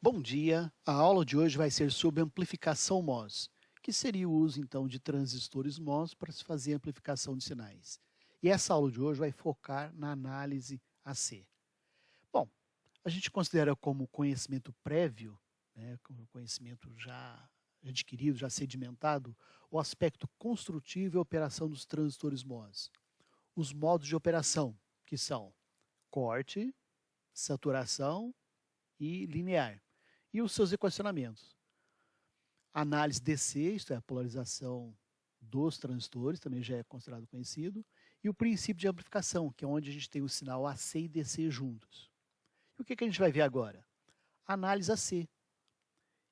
Bom dia, a aula de hoje vai ser sobre amplificação MOS, que seria o uso então de transistores MOS para se fazer amplificação de sinais. E essa aula de hoje vai focar na análise AC. Bom, a gente considera como conhecimento prévio, como conhecimento já adquirido, já sedimentado, o aspecto construtivo e operação dos transistores MOS. Os modos de operação, que são corte, saturação e linear, e os seus equacionamentos. Análise DC, isto é, a polarização dos transistores, também já é considerado conhecido, e o princípio de amplificação, que é onde a gente tem o sinal AC e DC juntos. E o que a gente vai ver agora? Análise AC.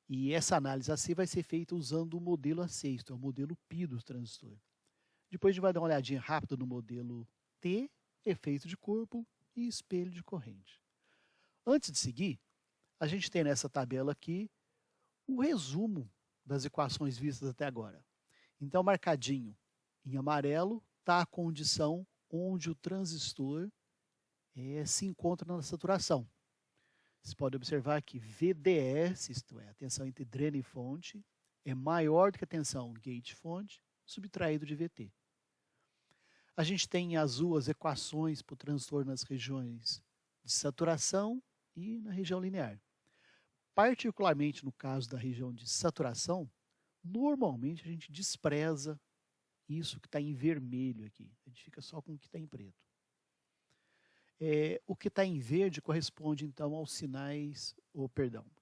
E essa análise AC vai ser feita usando o modelo AC, isto é, o modelo π do transistor. Depois a gente vai dar uma olhadinha rápida no modelo T, efeito de corpo e espelho de corrente. Antes de seguir, a gente tem nessa tabela aqui o resumo das equações vistas até agora. Então, marcadinho em amarelo está a condição onde o transistor se encontra na saturação. Você pode observar que VDS, isto é, a tensão entre dreno e fonte, é maior do que a tensão gate-fonte, subtraído de VT. A gente tem em azul as equações para o transistor nas regiões de saturação e na região linear. Particularmente no caso da região de saturação, normalmente a gente despreza isso que está em vermelho aqui. A gente fica só com o que está em preto. O que está em verde corresponde então aos sinais,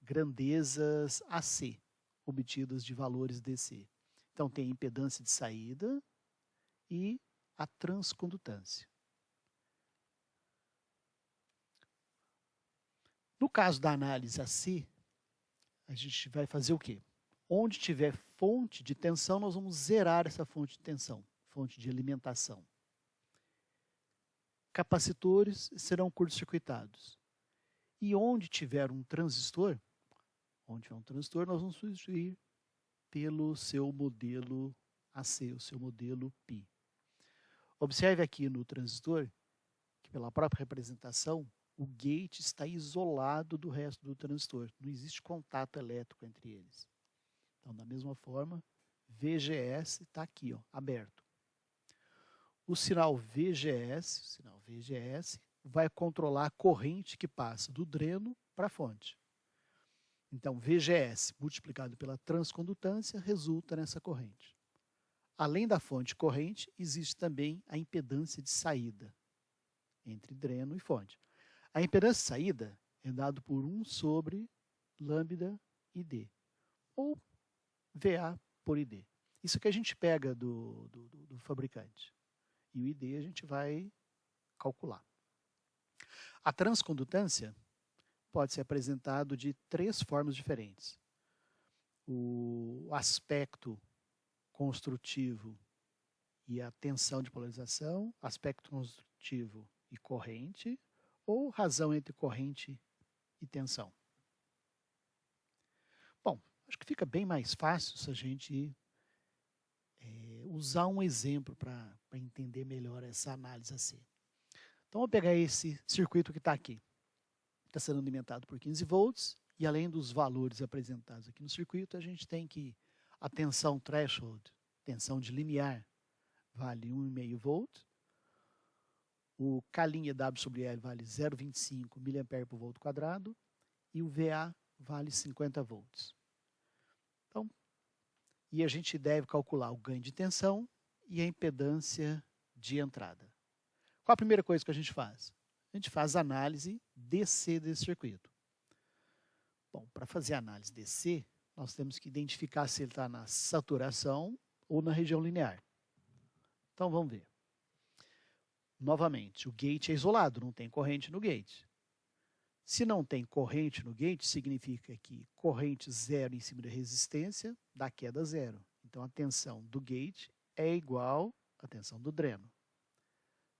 grandezas AC, obtidas de valores DC. Então tem a impedância de saída e a transcondutância. No caso da análise AC, a gente vai fazer o quê? Onde tiver fonte de tensão, nós vamos zerar essa fonte de tensão, fonte de alimentação. Capacitores serão curto-circuitados. E onde tiver um transistor, nós vamos substituir pelo seu modelo AC, o seu modelo π. Observe aqui no transistor que, pela própria representação, o gate está isolado do resto do transistor. Não existe contato elétrico entre eles. Então, da mesma forma, VGS está aqui, ó, aberto. O sinal VGS vai controlar a corrente que passa do dreno para a fonte. Então, VGS multiplicado pela transcondutância resulta nessa corrente. Além da fonte corrente, existe também a impedância de saída entre dreno e fonte. A impedância de saída é dada por 1 sobre lambda ID, ou VA por ID. Isso que a gente pega do fabricante. E o ID a gente vai calcular. A transcondutância pode ser apresentado de 3 formas diferentes. O aspecto construtivo e a tensão de polarização, aspecto construtivo e corrente, ou razão entre corrente e tensão. Bom, acho que fica bem mais fácil se a gente usar um exemplo para entender melhor essa análise AC. Então, vou pegar esse circuito que está aqui. Está sendo alimentado por 15 volts, e além dos valores apresentados aqui no circuito, a gente tem que a tensão threshold, tensão de limiar, vale 1,5 volt. O K'W sobre L vale 0,25 mA por volt quadrado e o VA vale 50 volts. Então, e a gente deve calcular o ganho de tensão e a impedância de entrada. Qual a primeira coisa que a gente faz? A gente faz a análise DC desse circuito. Bom, para fazer a análise DC, nós temos que identificar se ele está na saturação ou na região linear. Então, vamos ver. Novamente, o gate é isolado, não tem corrente no gate. Se não tem corrente no gate, significa que corrente zero em cima da resistência dá queda zero. Então, a tensão do gate é igual à tensão do dreno.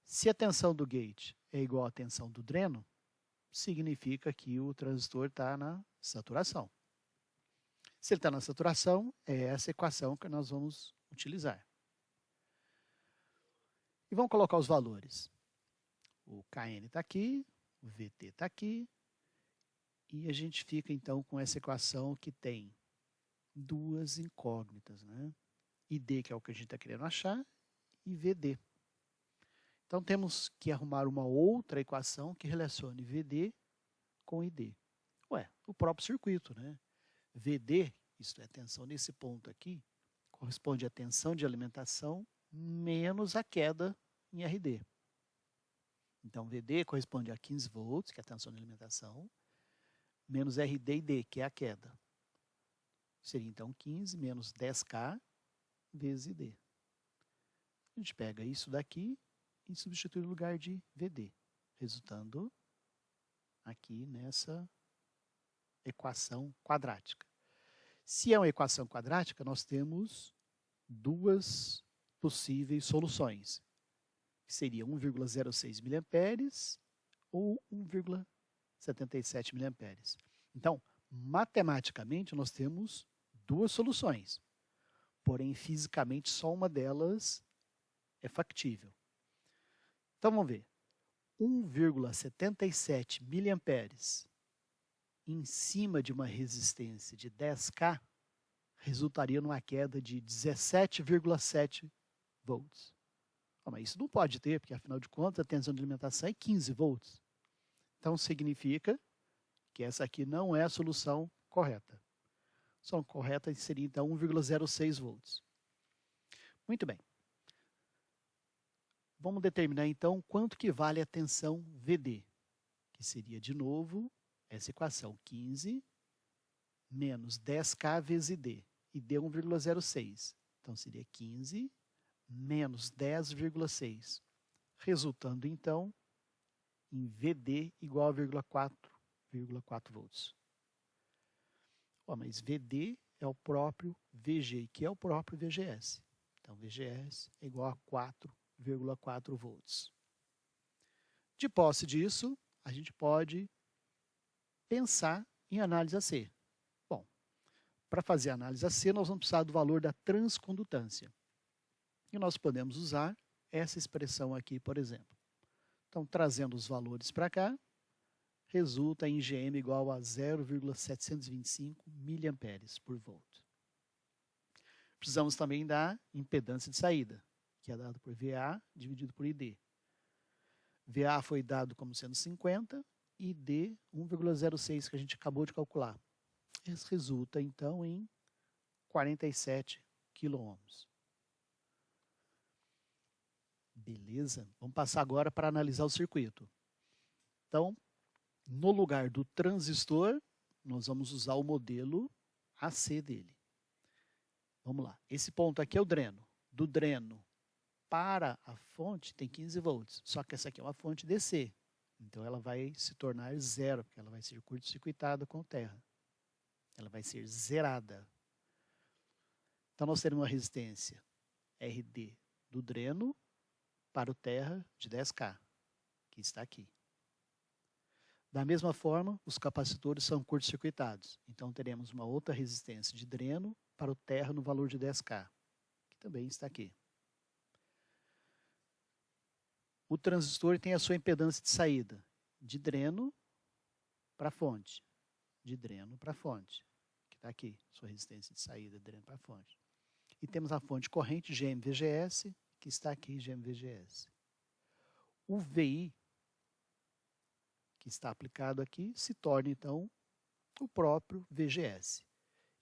Se a tensão do gate é igual à tensão do dreno, significa que o transistor está na saturação. Se ele está na saturação, é essa equação que nós vamos utilizar. E vamos colocar os valores. O Kn está aqui, o Vt está aqui, E a gente fica então com essa equação que tem duas incógnitas, né? ID, que é o que a gente está querendo achar, e VD. Então temos que arrumar uma outra equação que relacione VD com ID. Ué, o próprio circuito, né? VD, isto é, tensão nesse ponto aqui, corresponde à tensão de alimentação menos a queda em RD. Então, VD corresponde a 15 volts, que é a tensão de alimentação, menos RD e D, que é a queda. Seria, então, 15 menos 10K vezes ID. A gente pega isso daqui e substitui no lugar de VD, resultando aqui nessa equação quadrática. Se é uma equação quadrática, nós temos duas possíveis soluções, que seria 1,06 mA ou 1,77 mA. Então, matematicamente, nós temos duas soluções, porém, fisicamente, só uma delas é factível. Então, vamos ver. 1,77 mA em cima de uma resistência de 10K resultaria numa queda de 17,7 volts. Mas isso não pode ter, porque afinal de contas a tensão de alimentação é 15 volts. Então significa que essa aqui não é a solução correta. A solução correta seria então 1,06 volts. Muito bem. Vamos determinar então quanto que vale a tensão VD, que seria de novo essa equação 15 menos 10K vezes ID, e deu 1,06. Então seria 15 menos 10,6, resultando então em VD igual a 4,4 volts. Mas VD é o próprio VG, que é o próprio VGS. Então VGS é igual a 4,4 volts. De posse disso, a gente pode pensar em análise AC. Bom, para fazer a análise AC, nós vamos precisar do valor da transcondutância. E nós podemos usar essa expressão aqui, por exemplo. Então, trazendo os valores para cá, resulta em GM igual a 0,725 mA por volt. Precisamos também da impedância de saída, que é dado por VA dividido por ID. VA foi dado como sendo 50, e ID 1,06 que a gente acabou de calcular. Isso resulta, então, em 47 kΩ. Beleza? Vamos passar agora para analisar o circuito. Então, no lugar do transistor, nós vamos usar o modelo AC dele. Vamos lá. Esse ponto aqui é o dreno. Do dreno para a fonte tem 15 volts. Só que essa aqui é uma fonte DC. Então ela vai se tornar zero, porque ela vai ser curto-circuitada com terra. Ela vai ser zerada. Então nós teremos uma resistência RD do dreno para o terra de 10K, que está aqui. Da mesma forma, os capacitores são curto-circuitados. Então teremos uma outra resistência de dreno para o terra no valor de 10K, que também está aqui. O transistor tem a sua impedância de saída de dreno para a fonte. De dreno para a fonte, que está aqui. Sua resistência de saída de dreno para a fonte. E temos a fonte corrente GM-VGS, que está aqui, GM-VGS. O VI, que está aplicado aqui, se torna, então, o próprio VGS.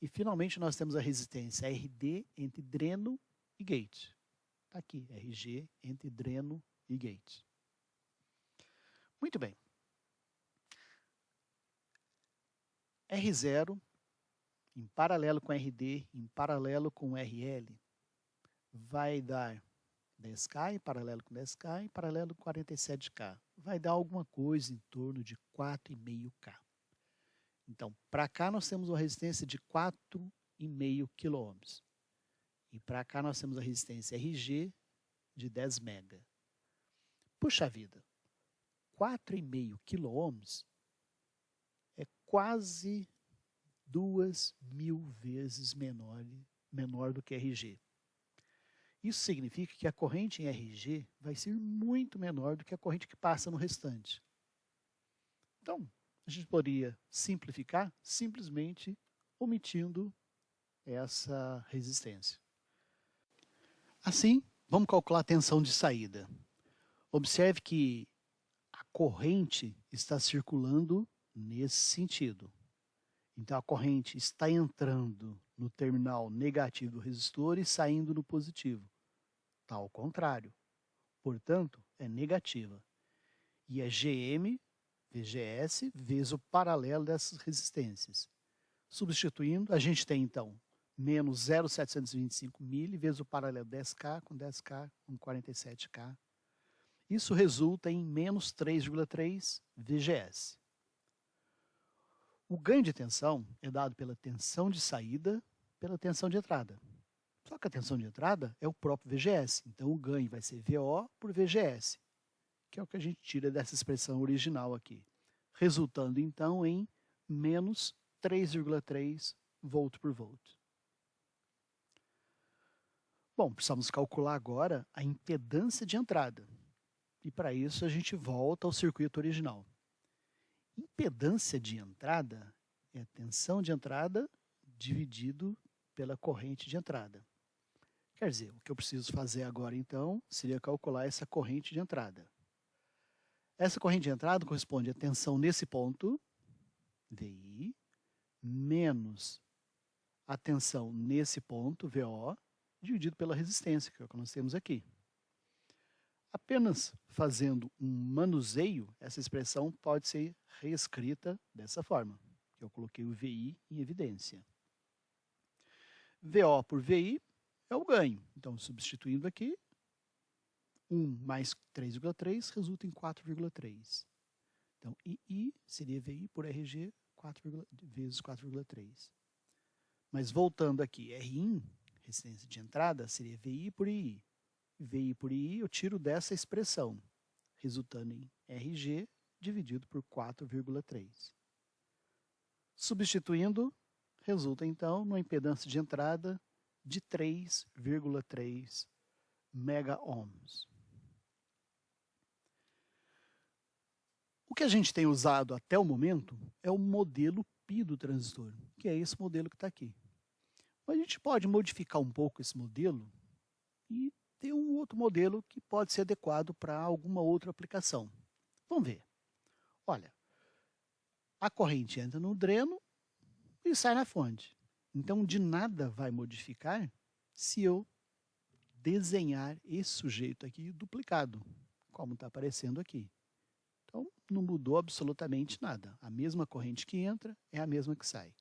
E, finalmente, nós temos a resistência RD entre dreno e gate. Está aqui, RG entre dreno e gate. Muito bem. R0, em paralelo com RD, em paralelo com RL, vai dar 10K, em paralelo com 10K, em paralelo com 47K. Vai dar alguma coisa em torno de 4,5K. Então, para cá nós temos uma resistência de 4,5 kΩ. E para cá nós temos a resistência RG de 10 mega. Puxa vida, 4,5 kΩ é quase 2.000 vezes menor do que RG. Isso significa que a corrente em RG vai ser muito menor do que a corrente que passa no restante. Então, A gente poderia simplificar simplesmente omitindo essa resistência. Assim, vamos calcular a tensão de saída. Observe que a corrente está circulando nesse sentido. Então, a corrente está entrando no terminal negativo do resistor e saindo no positivo. Está ao contrário. Portanto, é negativa. E é GM, VGS, vezes o paralelo dessas resistências. Substituindo, a gente tem, então, menos 0,725 mili vezes o paralelo 10K com 10K com 47K. Isso resulta em menos 3,3 VGS. O ganho de tensão é dado pela tensão de saída, pela tensão de entrada. Só que a tensão de entrada é o próprio VGS. Então, o ganho vai ser VO por VGS, que é o que a gente tira dessa expressão original aqui. Resultando, então, em menos 3,3 volt por volt. Bom, precisamos calcular agora a impedância de entrada. E para isso a gente volta ao circuito original. Impedância de entrada é a tensão de entrada dividido pela corrente de entrada. Quer dizer, o que eu preciso fazer agora, então, seria calcular essa corrente de entrada. Essa corrente de entrada corresponde à tensão nesse ponto, VI, menos a tensão nesse ponto, VO, dividido pela resistência, que é o que nós temos aqui. Apenas fazendo um manuseio, essa expressão pode ser reescrita dessa forma. Eu coloquei o VI em evidência. VO por VI é o ganho. Então, substituindo aqui, 1 mais 3,3 resulta em 4,3. Então, II seria VI por RG vezes 4,3. Mas voltando aqui, Rin, resistência de entrada, seria VI por II. VI por I eu tiro dessa expressão, resultando em RG dividido por 4,3. Substituindo, resulta então numa impedância de entrada de 3,3 mega-ohms. O que a gente tem usado até o momento é o modelo π do transistor, que é esse modelo que está aqui. Mas a gente pode modificar um pouco esse modelo e tem um outro modelo que pode ser adequado para alguma outra aplicação. Vamos ver. Olha, a corrente entra no dreno e sai na fonte. Então, de nada vai modificar se eu desenhar esse sujeito aqui duplicado, como está aparecendo aqui. Então, não mudou absolutamente nada. A mesma corrente que entra é a mesma que sai.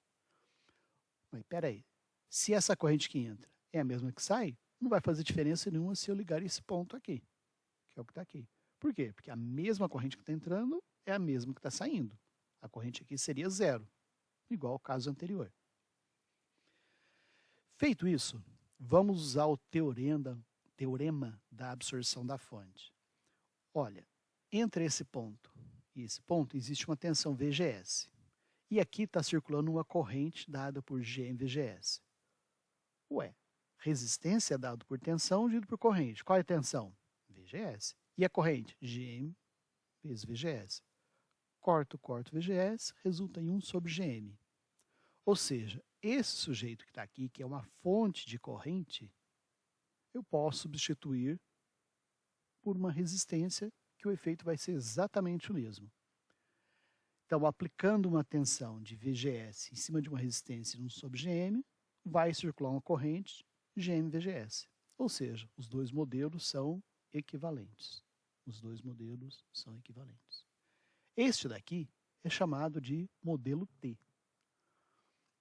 Mas, espera aí. Se essa corrente que entra é a mesma que sai, não vai fazer diferença nenhuma se eu ligar esse ponto aqui, que é o que está aqui. Por quê? Porque a mesma corrente que está entrando é a mesma que está saindo. A corrente aqui seria zero, igual ao caso anterior. Feito isso, vamos usar o teorema da absorção da fonte. Olha, entre esse ponto e esse ponto existe uma tensão VGS. E aqui está circulando uma corrente dada por GM-VGS. Ué, resistência é dado por tensão dividido por corrente. Qual é a tensão? VGS. E a corrente? GM vezes VGS. Corto VGS, resulta em 1 sobre GM. Ou seja, esse sujeito que está aqui, que é uma fonte de corrente, eu posso substituir por uma resistência que o efeito vai ser exatamente o mesmo. Então, aplicando uma tensão de VGS em cima de uma resistência 1 sobre GM, vai circular uma corrente GM-VGS. Ou seja, os dois modelos são equivalentes. Os dois modelos são equivalentes. Este daqui é chamado de modelo T.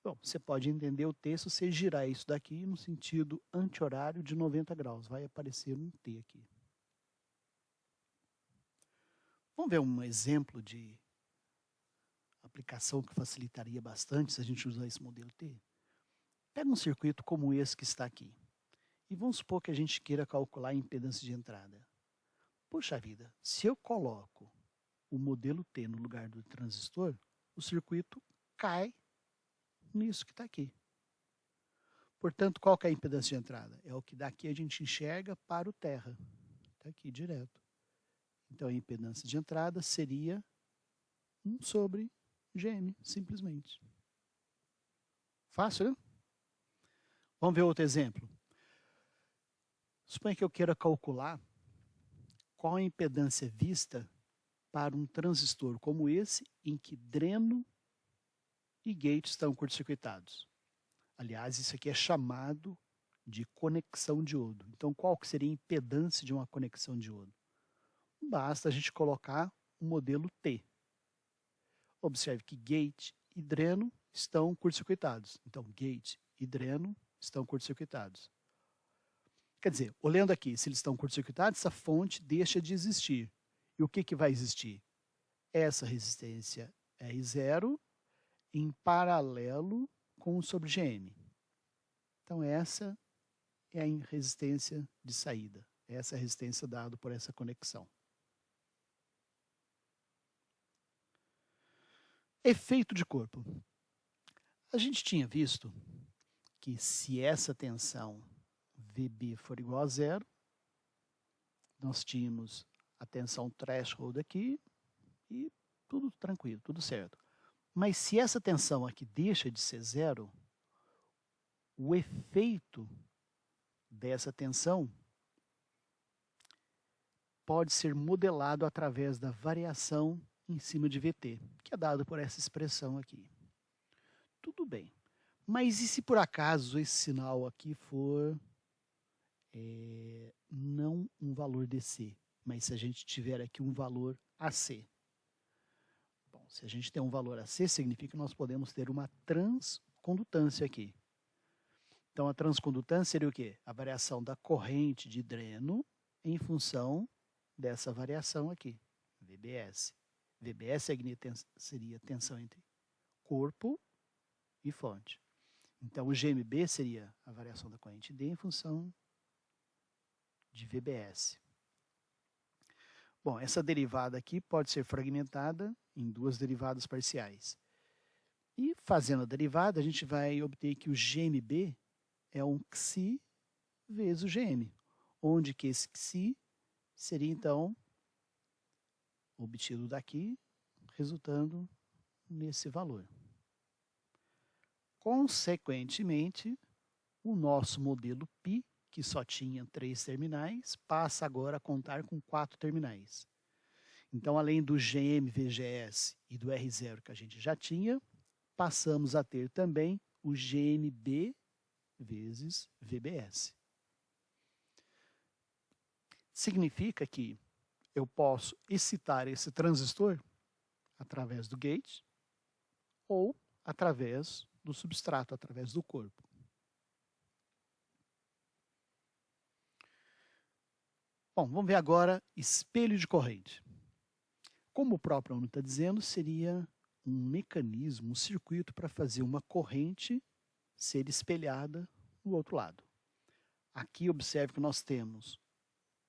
Bom, você pode entender o T se você girar isso daqui no sentido anti-horário de 90 graus. Vai aparecer um T aqui. Vamos ver um exemplo de aplicação que facilitaria bastante se a gente usar esse modelo T? Pega um circuito como esse que está aqui. E vamos supor que a gente queira calcular a impedância de entrada. Puxa vida, se eu coloco o modelo T no lugar do transistor, o circuito cai nisso que está aqui. Portanto, qual que é a impedância de entrada? É o que daqui a gente enxerga para o terra. Está aqui direto. Então, a impedância de entrada seria 1 sobre GM, simplesmente. Fácil, né? Vamos ver outro exemplo. Suponha que eu queira calcular qual a impedância vista para um transistor como esse, em que dreno e gate estão curto-circuitados. Aliás, isso aqui é chamado de conexão diodo. Então, qual que seria a impedância de uma conexão diodo? Basta a gente colocar o modelo T. Observe que gate e dreno estão curto-circuitados. Então, gate e dreno estão curto-circuitados. Quer dizer, olhando aqui, se eles estão curto-circuitados, essa fonte deixa de existir. E o que vai existir? Essa resistência R0 em paralelo com o sobre GM. Então, essa é a resistência de saída. Essa é a resistência dada por essa conexão. Efeito de corpo. A gente tinha visto que se essa tensão VB for igual a zero, nós tínhamos a tensão threshold aqui e tudo tranquilo, tudo certo. Mas se essa tensão aqui deixa de ser zero, o efeito dessa tensão pode ser modelado através da variação em cima de VT, que é dado por essa expressão aqui. Tudo bem. Mas e se por acaso esse sinal aqui for não um valor DC, mas se a gente tiver aqui um valor AC? Bom, se a gente tem um valor AC, significa que nós podemos ter uma transcondutância aqui. Então, a transcondutância seria o quê? A variação da corrente de dreno em função dessa variação aqui, VBS. VBS seria a tensão entre corpo e fonte. Então, o GMB seria a variação da corrente D em função de VBS. Bom, essa derivada aqui pode ser fragmentada em duas derivadas parciais. E fazendo a derivada, a gente vai obter que o GMB é um Xi vezes o GM, onde que esse Xi seria, então, obtido daqui, resultando nesse valor. Consequentemente, o nosso modelo π, que só tinha 3 terminais, passa agora a contar com 4 terminais. Então, além do GM VGS e do R0 que a gente já tinha, passamos a ter também o GMB vezes VBS. Significa que eu posso excitar esse transistor através do gate ou através do substrato, através do corpo. Bom, vamos ver agora espelho de corrente. Como o próprio nome está dizendo, seria um mecanismo, um circuito para fazer uma corrente ser espelhada no outro lado. Aqui observe que nós temos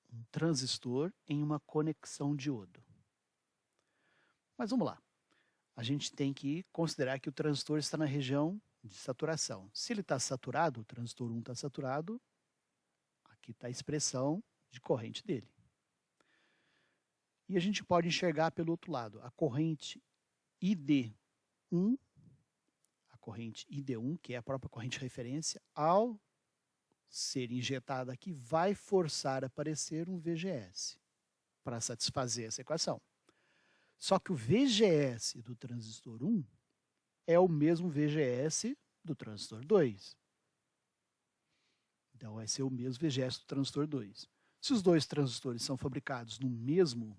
um transistor em uma conexão diodo. Mas vamos lá. A gente tem que considerar que o transistor está na região de saturação. Se ele está saturado, o transistor 1 está saturado, aqui está a expressão de corrente dele. E a gente pode enxergar pelo outro lado, a corrente ID1, que é a própria corrente de referência, ao ser injetada aqui, vai forçar a aparecer um VGS para satisfazer essa equação. Só que o VGS do transistor 1 é o mesmo VGS do transistor 2. Então, vai ser o mesmo VGS do transistor 2. Se os dois transistores são fabricados no mesmo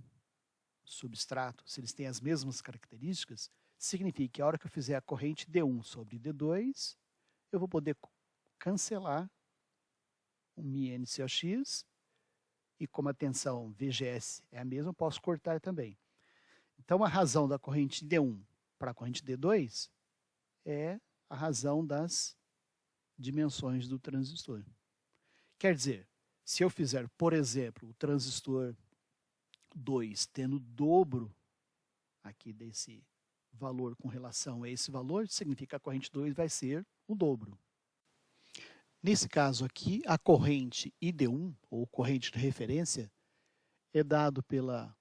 substrato, se eles têm as mesmas características, significa que a hora que eu fizer a corrente D1 sobre D2, eu vou poder cancelar o μNCox, e como a tensão VGS é a mesma, eu posso cortar também. Então, a razão da corrente D1 para a corrente D2 é a razão das dimensões do transistor. Quer dizer, se eu fizer, por exemplo, o transistor 2 tendo o dobro aqui desse valor com relação a esse valor, significa que a corrente 2 vai ser o dobro. Nesse caso aqui, a corrente ID1, ou corrente de referência, é dado pela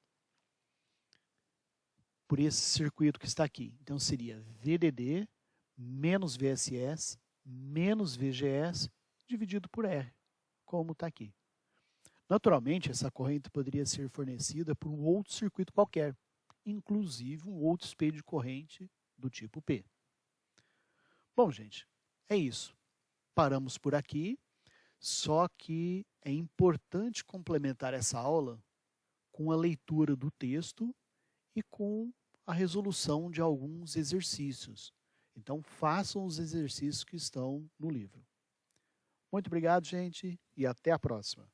por esse circuito que está aqui. Então, seria VDD menos VSS menos VGS dividido por R, como está aqui. Naturalmente, essa corrente poderia ser fornecida por um outro circuito qualquer, inclusive um outro espelho de corrente do tipo P. Bom, gente, é isso. Paramos por aqui, só que é importante complementar essa aula com a leitura do texto e com a resolução de alguns exercícios. Então, façam os exercícios que estão no livro. Muito obrigado, gente, e até a próxima.